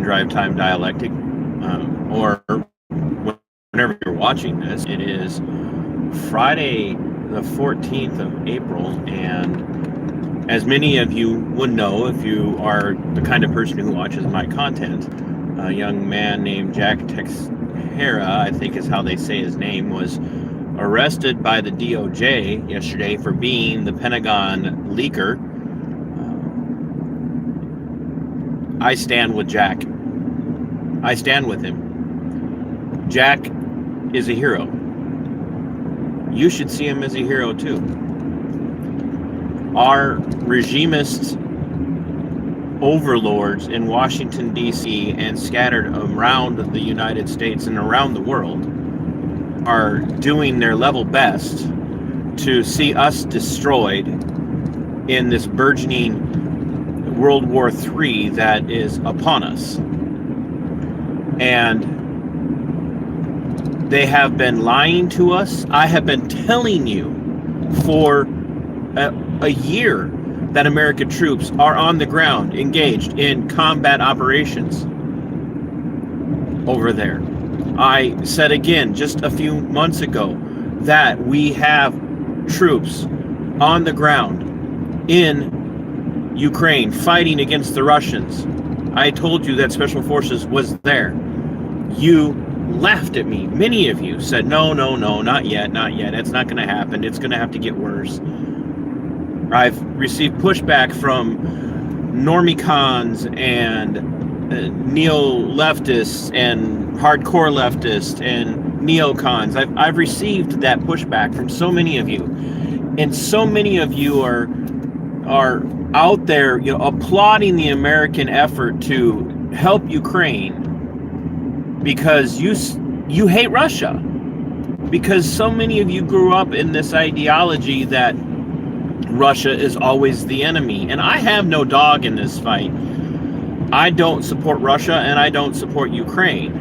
Drive Time Dialectic, or whenever you're watching this. It is Friday, the 14th of April, and as many of you would know if you are the kind of person who watches my content, a young man named Jack Texera, I think is how they say his name, was arrested by the DOJ yesterday for being the Pentagon leaker. I stand with Jack. I stand with him. Jack is a hero. You should see him as a hero too. Our regimist overlords in Washington, D.C. and scattered around the United States and around the world are doing their level best to see us destroyed in this burgeoning World War III that is upon us. And they have been lying to us. I have been telling you for a year that American troops are on the ground engaged in combat operations over there. I said again just a few months ago that we have troops on the ground in Ukraine fighting against the Russians. I told you that Special Forces was there. You laughed at me. Many of you said, no, not yet. It's not going to happen. It's going to have to get worse. I've received pushback from normicons and neo-leftists and hardcore leftists and neocons. I've received that pushback from so many of you. And so many of you are out there, applauding the American effort to help Ukraine because you hate Russia, because so many of you grew up in this ideology that Russia is always the enemy. And I have no dog in this fight. I don't support Russia and I don't support Ukraine.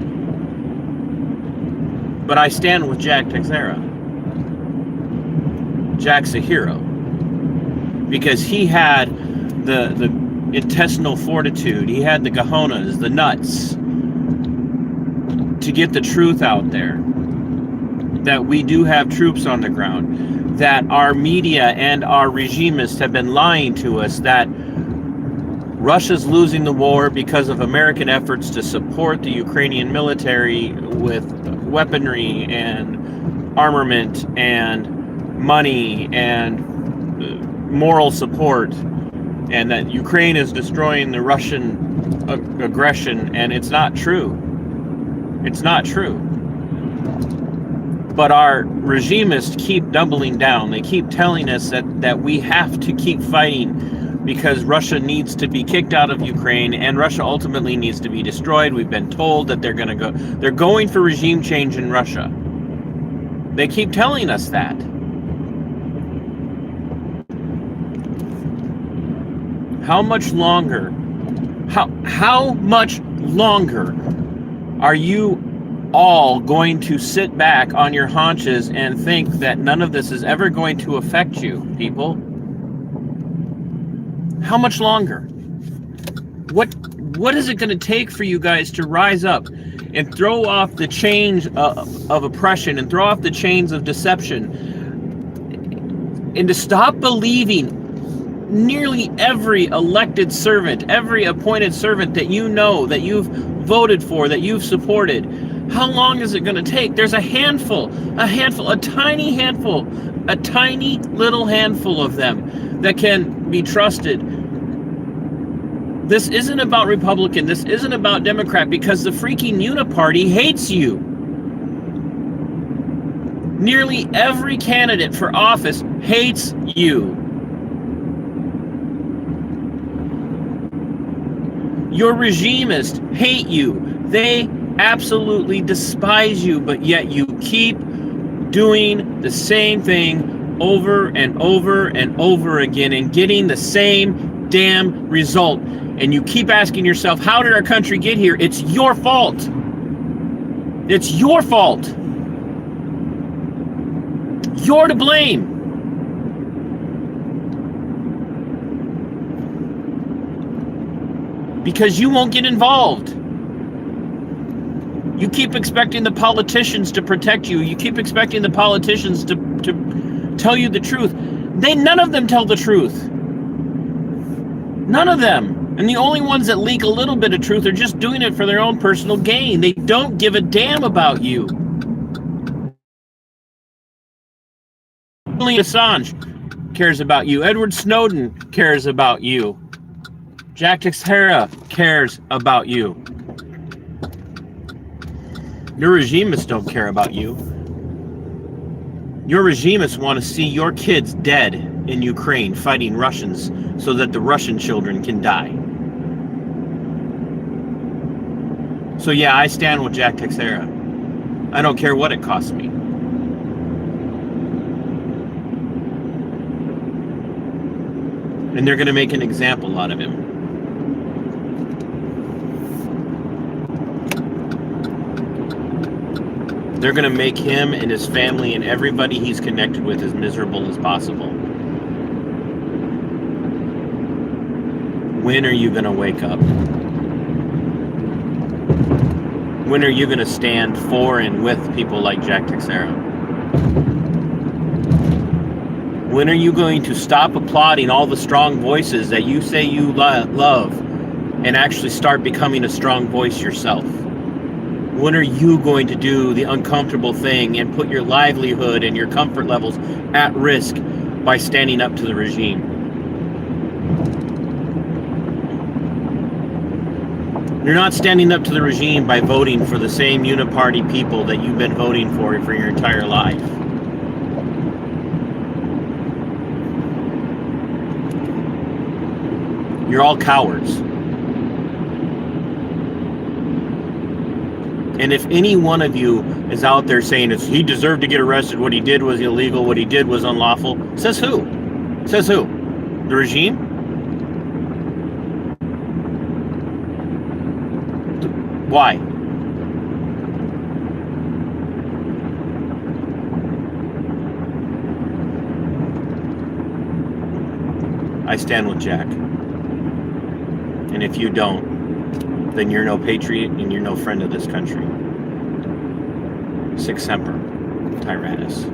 But I stand with Jack Texera. Jack's a hero because he had the intestinal fortitude, he had the cojones, the nuts to get the truth out there that we do have troops on the ground, that our media and our regimists have been lying to us that Russia's losing the war because of American efforts to support the Ukrainian military with weaponry and armament and money and moral support, and that Ukraine is destroying the Russian aggression, and it's not true. It's not true. But our regimists keep doubling down. They keep telling us that we have to keep fighting because Russia needs to be kicked out of Ukraine and Russia ultimately needs to be destroyed. We've been told that they're going for regime change in Russia. They keep telling us that. How much longer? How much longer are you all going to sit back on your haunches and think that none of this is ever going to affect you, people? How much longer? What is it going to take for you guys to rise up and throw off the chains of oppression and throw off the chains of deception and to stop believing nearly every elected servant, every appointed servant that you know, that you've voted for, that you've supported? How long is it going to take? There's a tiny little handful of them that can be trusted. This isn't about Republican. This isn't about Democrat, because the freaking uniparty hates you. Nearly every candidate for office hates you. Your regimists hate you. They absolutely despise you, but yet you keep doing the same thing over and over and over again and getting the same damn result. And you keep asking yourself, how did our country get here? It's your fault. It's your fault. You're to blame. Because you won't get involved. You keep expecting the politicians to protect you. You keep expecting the politicians to tell you the truth. None of them tell the truth. None of them. And the only ones that leak a little bit of truth are just doing it for their own personal gain. They don't give a damn about you. Only Assange cares about you. Edward Snowden cares about you. Jack Teixeira cares about you. Your regimists don't care about you. Your regimists want to see your kids dead in Ukraine fighting Russians so that the Russian children can die. So yeah, I stand with Jack Teixeira. I don't care what it costs me. And they're going to make an example out of him. They're going to make him and his family and everybody he's connected with as miserable as possible. When are you going to wake up? When are you going to stand for and with people like Jack Teixeira? When are you going to stop applauding all the strong voices that you say you love and actually start becoming a strong voice yourself? When are you going to do the uncomfortable thing and put your livelihood and your comfort levels at risk by standing up to the regime? You're not standing up to the regime by voting for the same uniparty people that you've been voting for your entire life. You're all cowards. And if any one of you is out there saying he deserved to get arrested, what he did was illegal, what he did was unlawful, says who? Says who? The regime? Why? I stand with Jack. And if you don't, then you're no patriot and you're no friend of this country. Sic semper, Tyrannus.